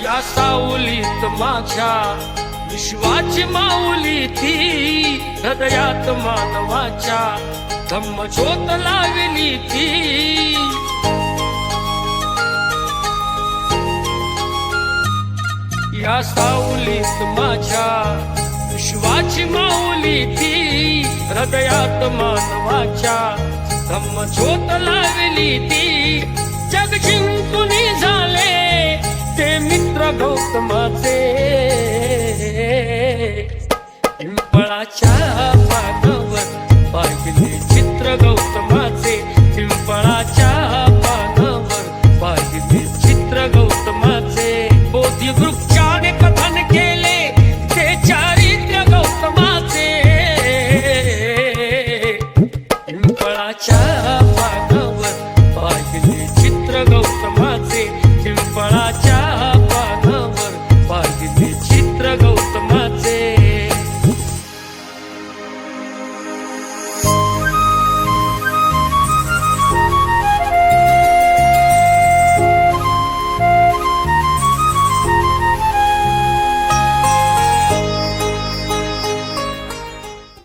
या सावलीत माझ्या विश्वाची माऊली ती, हृदयात मानवाच्या धम्मज्योत लावली ती. या सावलीत माझ्या विश्वाची माऊली ती, हृदयात मानवाच्या धम्मज्योत लावली ती. जग जिंकून झाले ते मित्र गौतमाचे,